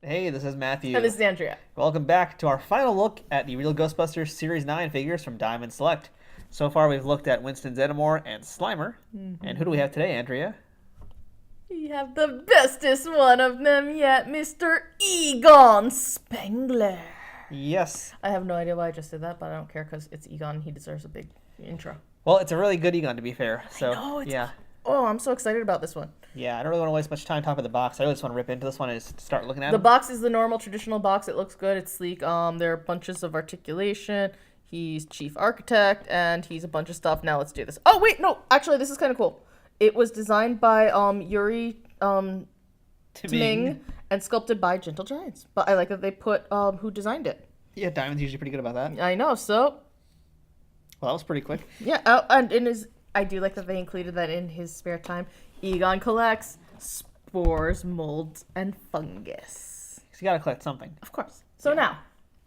Hey, this is Matthew. And this is Andrea. Welcome back to our final look at the Real Ghostbusters Series 9 figures from Diamond Select. So far, we've looked at Winston Zeddemore and Slimer. And who do we have today, Andrea? We have the bestest one of them yet, Mr. Egon Spengler. Yes. I have no idea why I just did that, but I don't care because it's Egon. He deserves a big intro. Well, it's a really good Egon, to be fair. So, I know, yeah. Oh, I'm so excited about this one. Yeah, I don't really want to waste much time talking about the box. I really just want to rip into this one and just start looking at The it. box is the normal, traditional box. It looks good. It's sleek. There are bunches of articulation. He's chief architect, and he's a bunch of stuff. Now let's do this. Oh, wait, no. Actually, this is kind of cool. It was designed by Yuri Tming and sculpted by Gentle Giants. But I like that they put who designed it. Yeah, Diamond's usually pretty good about that. I know, so... Well, that was pretty quick. Yeah, and in his... I do like that they included that in his spare time. Egon collects spores, molds, and fungus. So you gotta collect something. Of course. So now,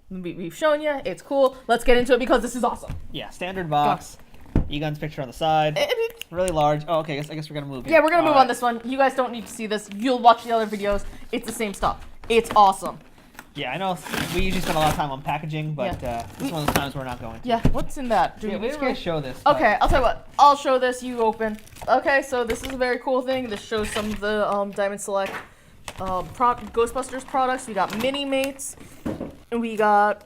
we've shown you. It's cool. Let's get into it because this is awesome. Yeah, standard box. Egon's picture on the side. Really large. Oh, okay. I guess we're gonna move here. Yeah, we're gonna move on this one. You guys don't need to see this. You'll watch the other videos. It's the same stuff. It's awesome. Yeah, I know we usually spend a lot of time on packaging, but this is one of those times we're not going to. Yeah, what's in that? We didn't really show this. Okay, I'll tell you what. I'll show this. You open. Okay, so this is a very cool thing. This shows some of the Diamond Select Ghostbusters products. We got mini mates. And we got,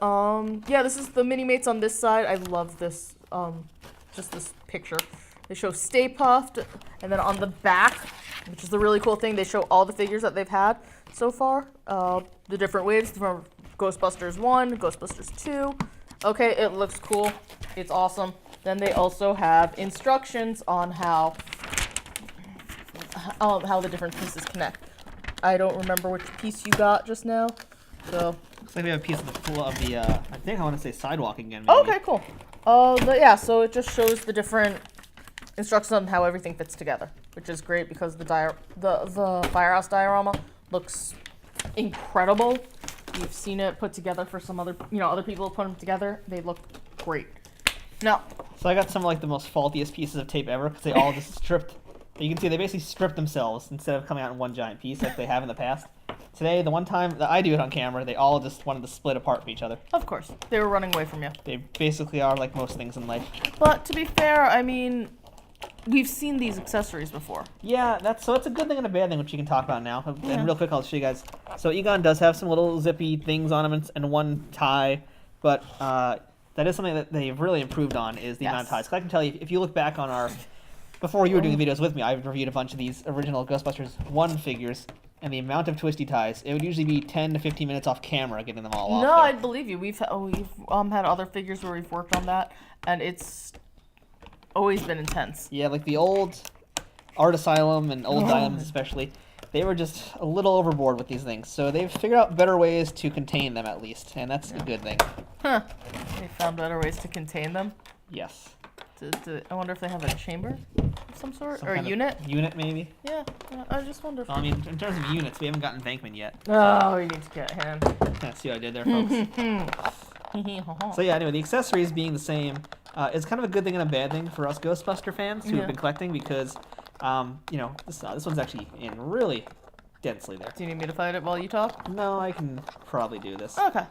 yeah, this is the mini mates on this side. I love this, just this picture. They show Stay Puffed. And then on the back, which is the really cool thing, they show all the figures that they've had so far. The different waves from Ghostbusters 1, Ghostbusters 2. Okay, it looks cool. It's awesome. Then they also have instructions on how the different pieces connect. I don't remember which piece you got just now, so. Looks like we have a piece of the I think I want to say sidewalk again. Maybe. Okay, cool. But yeah, so it just shows the different instructions on how everything fits together, which is great because the Firehouse Diorama looks incredible. You've seen it put together for some other people put them together. They look great. Now, so I got some of like the most faultiest pieces of tape ever because they all just stripped. You can see they basically stripped themselves instead of coming out in one giant piece like they have in the past. Today, the one time that I do it on camera, they all just wanted to split apart from each other. Of course, they were running away from you. They basically are like most things in life. But to be fair, I mean, we've seen these accessories before. Yeah, it's a good thing and a bad thing, which you can talk about now. Yeah. And real quick, I'll show you guys. So Egon does have some little zippy things on him and one tie, but that is something that they've really improved on is the amount of ties. Because I can tell you, if you look back on our, before you were doing the videos with me, I reviewed a bunch of these original Ghostbusters 1 figures, and the amount of twisty ties, it would usually be 10 to 15 minutes off camera getting them all off. No, I believe you. We've had other figures where we've worked on that, and it's always been intense. Yeah, like the old Art Asylum and old Diamonds especially, they were just a little overboard with these things. So they've figured out better ways to contain them at least, and that's a good thing. Huh. They found better ways to contain them? Yes. I wonder if they have a chamber of some sort? Or a unit? Unit, maybe? Yeah, I just wonder. Well, I mean, in terms of units, we haven't gotten Venkman yet. Oh, we need to get him. See what I did there, folks. So yeah, anyway, the accessories being the same is kind of a good thing and a bad thing for us Ghostbuster fans who have been collecting because, this one's actually in really densely there. Do you need me to fight it while you talk? No, I can probably do this. Okay.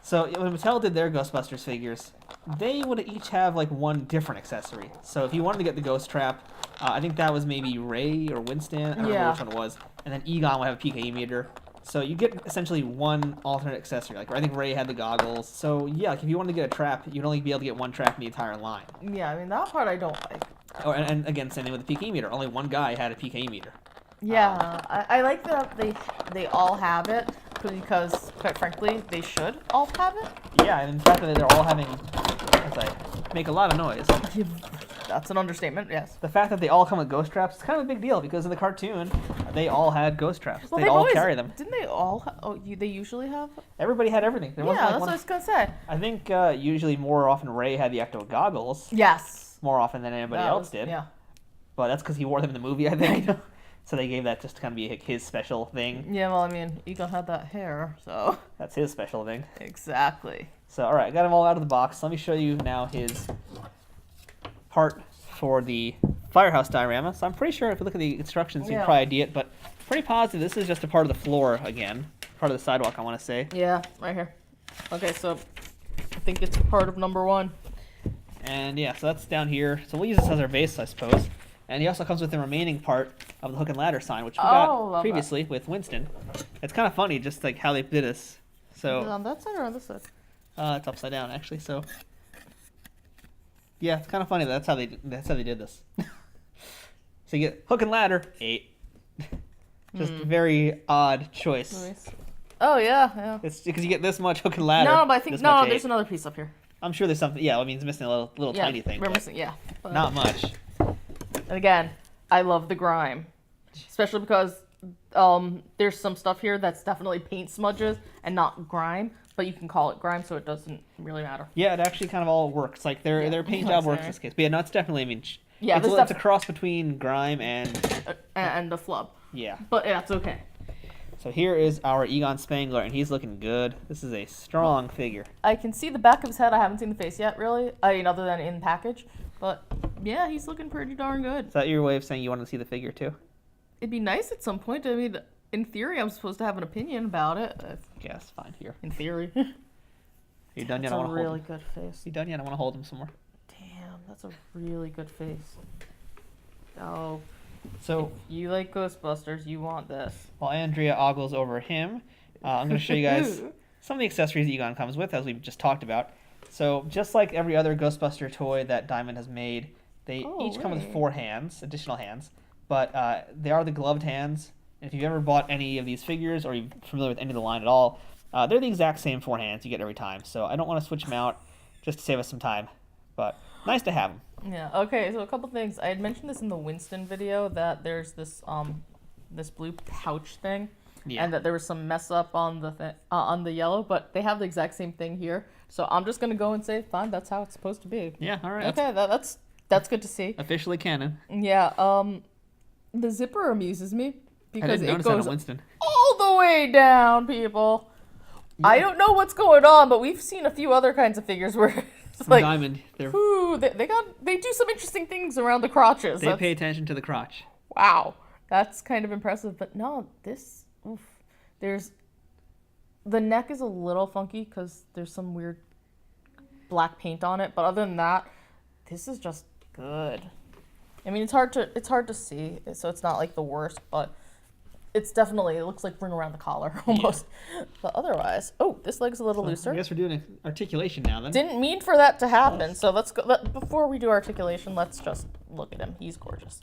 So when Mattel did their Ghostbusters figures, they would each have like one different accessory. So if you wanted to get the Ghost Trap, I think that was maybe Ray or Winston. I don't remember which one it was. And then Egon would have a PKE meter. So you get essentially one alternate accessory. Like I think Ray had the goggles. So yeah, like if you wanted to get a trap, you'd only be able to get one trap in the entire line. Yeah, I mean that part I don't like. Oh, and again, same thing with the PKE meter. Only one guy had a PKE meter. Yeah, I like that they all have it because, quite frankly, they should all have it. Yeah, and the fact that they're all having, as I make a lot of noise. That's an understatement, yes. The fact that they all come with ghost traps is kind of a big deal because in the cartoon, they all had ghost traps. Well, they all carry them. Didn't they all? They usually have? Everybody had everything. There wasn't that's what I was going to say. I think usually more often Ray had the ecto goggles. Yes. More often than anybody else did. Yeah. But that's because he wore them in the movie, I think. So they gave that just to kind of be his special thing. Yeah, well, I mean, Egon had that hair, so... That's his special thing. Exactly. So, all right, I got him all out of the box. Let me show you now his part for the Firehouse Diorama. So I'm pretty sure if you look at the instructions, you can probably ID it, but pretty positive this is just a part of the floor again. part of the sidewalk, I want to say. Yeah, right here. Okay, so I think it's part of number 1. And yeah, so that's down here. So we'll use this as our base, I suppose. And he also comes with the remaining part of the hook and ladder sign, which we got previously with Winston. It's kind of funny, just like how they did this. So is it on that side or on this side? it's upside down actually. So yeah, it's kind of funny that's how they did this. So you get hook and ladder 8. Just very odd choice. Nice. Oh yeah. It's because you get this much hook and ladder. No, but I think no, there's another piece up here. I'm sure there's something. Yeah, I mean, it's missing a little tiny thing. We're missing, but not much. And again, I love the grime, especially because there's some stuff here that's definitely paint smudges and not grime, but you can call it grime, so it doesn't really matter. Yeah, it actually kind of all works. Like their paint job works in this case. But yeah, no, it's definitely. I mean, yeah, it's a cross between grime and a flub. Yeah, but that's okay. So here is our Egon Spengler, and he's looking good. This is a strong figure. I can see the back of his head. I haven't seen the face yet, really. I mean, other than in package. But yeah, he's looking pretty darn good. Is that your way of saying you want to see the figure too? It'd be nice at some point. I mean, in theory, I'm supposed to have an opinion about it. I guess fine here. In theory. Are you done yet? I want to hold him. That's a really good face. You done yet? I want to hold him some more. Damn, that's a really good face. Oh. So if you like Ghostbusters, you want this. While Andrea ogles over him, I'm going to show you guys some of the accessories Egon comes with, as we've just talked about. So just like every other Ghostbuster toy that Diamond has made, they each come with 4 hands, additional hands, but they are the gloved hands. And if you've ever bought any of these figures or you're familiar with any of the line at all, they're the exact same 4 hands you get every time. So I don't want to switch them out just to save us some time, but nice to have them. Yeah, okay, so a couple things. I had mentioned this in the Winston video, that there's this this blue pouch thing, and that there was some mess up on the yellow, but they have the exact same thing here. So I'm just gonna go and say, fine, that's how it's supposed to be. Yeah, all right. Okay, that's good to see. Officially canon. Yeah, the zipper amuses me because it goes Winston. all the way down, people. Yeah. I don't know what's going on, but we've seen a few other kinds of figures where it's like Diamond. Ooh, they do some interesting things around the crotches. They pay attention to the crotch. Wow, that's kind of impressive. But no, this the neck is a little funky because there's some weird black paint on it. But other than that, this is just good. I mean, it's hard to see, so it's not like the worst, but it's definitely, it looks like ring around the collar almost. Yeah. But otherwise, this leg's a little looser. I guess we're doing articulation now then. Didn't mean for that to happen, so let's go. Before we do articulation, let's just look at him. He's gorgeous.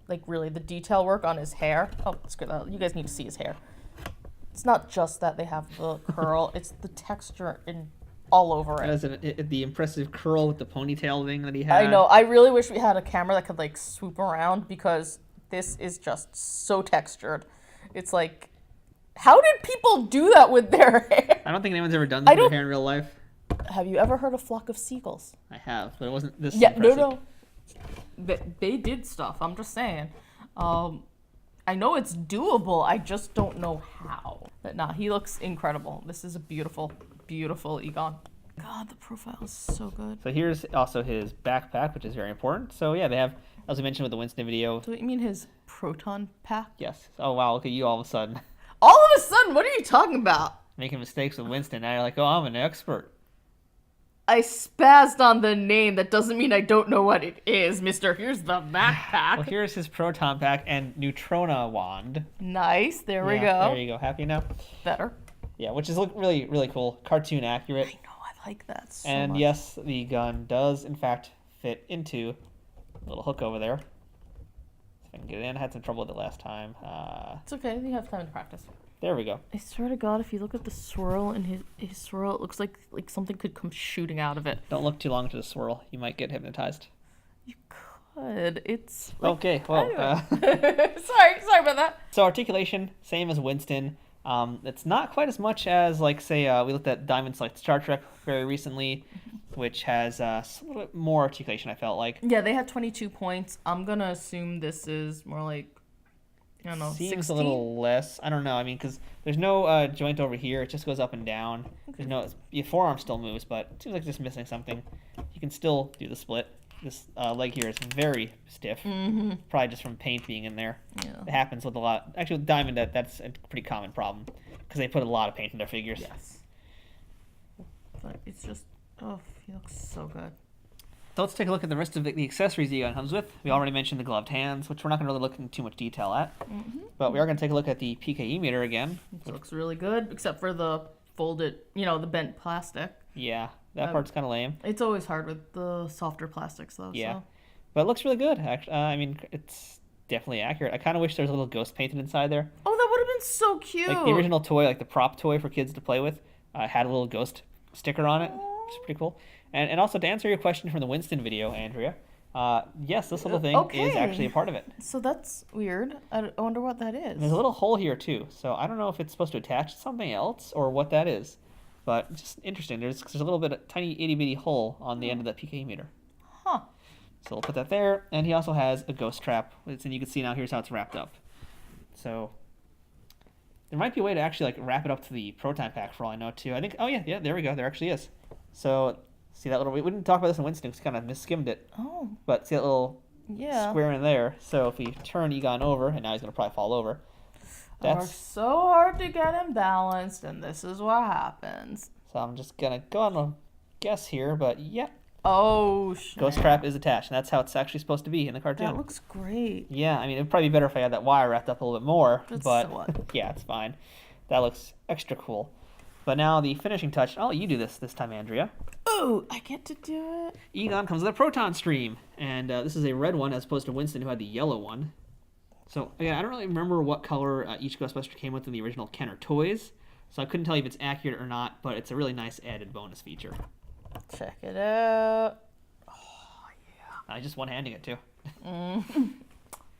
Like really, the detail work on his hair. Oh, screw that. You guys need to see his hair. It's not just that they have the curl; it's the texture in all over it. As the impressive curl with the ponytail thing that he had. I know. I really wish we had a camera that could like swoop around because this is just so textured. It's like, how did people do that with their hair? I don't think anyone's ever done this with their hair in real life. Have you ever heard of Flock of Seagulls? I have, but it wasn't this impressive. No. They did stuff. I'm just saying. I know it's doable. I just don't know how. But nah, he looks incredible. This is a beautiful, beautiful Egon. God, the profile is so good. So here's also his backpack, which is very important. So yeah, they have, as we mentioned with the Winston video. So you mean his proton pack? Yes. Oh wow, look at you all of a sudden. All of a sudden? What are you talking about? Making mistakes with Winston. Now you're like, oh, I'm an expert. I spazzed on the name. That doesn't mean I don't know what it is, mister. Here's the backpack. Well, here's his proton pack and Neutrona wand. Nice. There we go. There you go. Happy now? Better. Yeah, which is really, really cool. Cartoon accurate. I know. I like that so and much. Yes, the gun does, in fact, fit into a little hook over there. If I can get it in. I had some trouble with it last time. It's okay. You have time to practice. There we go. I swear to God, if you look at the swirl in his swirl, it looks like something could come shooting out of it. Don't look too long into the swirl. You might get hypnotized. You could. It's like, okay. Well, anyway. sorry about that. So articulation, same as Winston. It's not quite as much as, like, say, we looked at Diamond Select Star Trek very recently, which has a little bit more articulation, I felt like. Yeah, they had 22 points. I'm going to assume this is more like, I don't know, Seems 16? a little less. I don't know. I mean, because there's no joint over here. It just goes up and down. Okay. There's no, your forearm still moves, but it seems like it's just missing something. You can still do the split. This leg here is very stiff. Mm-hmm. Probably just from paint being in there. Yeah. It happens with a lot. Actually, with Diamond, that's a pretty common problem. because they put a lot of paint in their figures. Yes. But it's just, oh, he looks so good. So let's take a look at the rest of the accessories Egon comes with. We already mentioned the gloved hands, which we're not going to really look in too much detail at. But we are going to take a look at the PKE meter again. It looks really good, except for the folded, the bent plastic. Yeah, that part's kind of lame. It's always hard with the softer plastics, though. Yeah, so. but it looks really good. Actually, I mean, it's definitely accurate. I kind of wish there was a little ghost painted inside there. Oh, that would have been so cute. Like the original toy, like the prop toy for kids to play with, had a little ghost sticker on it, which is pretty cool. And also, to answer your question from the Winston video, Andrea, yes, this little thing is actually a part of it. So that's weird. I wonder what that is. And there's a little hole here, too. So I don't know if it's supposed to attach to something else or what that is. But just interesting. There's a little bit of tiny itty-bitty hole on the end of that PKE meter. Huh. So we'll put that there. And he also has a ghost trap. And you can see now, here's how it's wrapped up. So there might be a way to actually wrap it up to the proton pack for all I know, too. I think, oh, yeah, there we go. There actually is. So see that little, we didn't talk about this in Winston because we kind of mis-skimmed it. Oh. But see that little square in there? So if we turn Egon over, and now he's going to probably fall over. That's so hard to get him balanced, and this is what happens. So I'm just going to go on a guess here, but yep. Oh, shit. Ghost trap is attached, and that's how it's actually supposed to be in the cartoon. That looks great. Yeah, I mean, it'd probably be better if I had that wire wrapped up a little bit more, but so what? Yeah, it's fine. That looks extra cool. But now the finishing touch. Oh, you do this time, Andrea. Oh, I get to do it. Egon comes with a proton stream, and this is a red one as opposed to Winston, who had the yellow one. So, again, I don't really remember what color each Ghostbuster came with in the original Kenner toys, so I couldn't tell you if it's accurate or not, but it's a really nice added bonus feature. Check it out. Oh, yeah. I just one-handing it, too.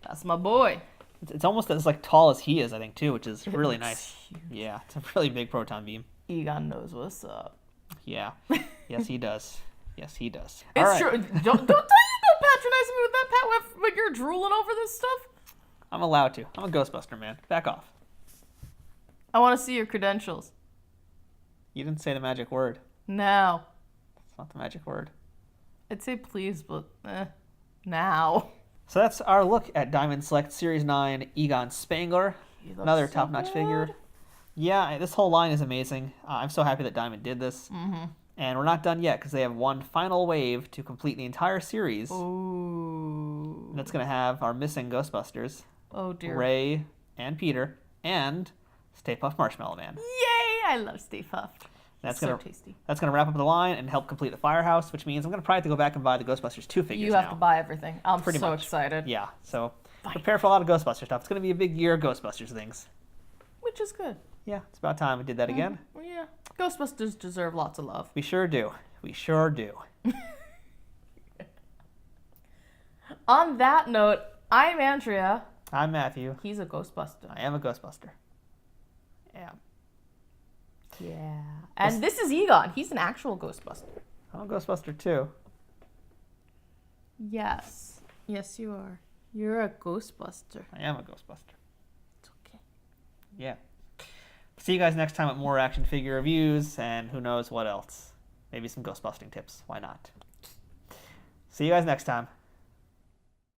That's my boy. It's almost as tall as he is, I think, too, which is really nice. Huge. Yeah, it's a really big proton beam. Egon knows what's up. Yeah. Yes, he does. Yes, he does. It's true. Don't patronize me with that, Pat, when you're drooling over this stuff. I'm allowed to. I'm a Ghostbuster, man. Back off. I want to see your credentials. You didn't say the magic word. No. It's not the magic word. I'd say please, but now. So that's our look at Diamond Select Series 9 Egon Spengler. Another top-notch figure. Yeah, this whole line is amazing. I'm so happy that Diamond did this. And we're not done yet because they have one final wave to complete the entire series. Ooh. And that's going to have our missing Ghostbusters. Oh, dear. Ray and Peter and Stay Puft Marshmallow Man. Yay! I love Stay Puft. That's so tasty. That's going to wrap up the line and help complete the Firehouse, which means I'm going to probably have to go back and buy the Ghostbusters 2 figures You have to buy everything. I'm pretty so excited. Yeah, so prepare for a lot of Ghostbuster stuff. It's going to be a big year of Ghostbusters things. Which is good. Yeah, it's about time we did that again. Yeah. Ghostbusters deserve lots of love. We sure do. We sure do. On that note, I'm Andrea. I'm Matthew. He's a Ghostbuster. I am a Ghostbuster. Yeah. Yeah. And this is Egon. He's an actual Ghostbuster. I'm a Ghostbuster too. Yes. Yes, you are. You're a Ghostbuster. I am a Ghostbuster. It's okay. Yeah. See you guys next time with more action figure reviews and who knows what else. Maybe some Ghostbusting tips. Why not? See you guys next time.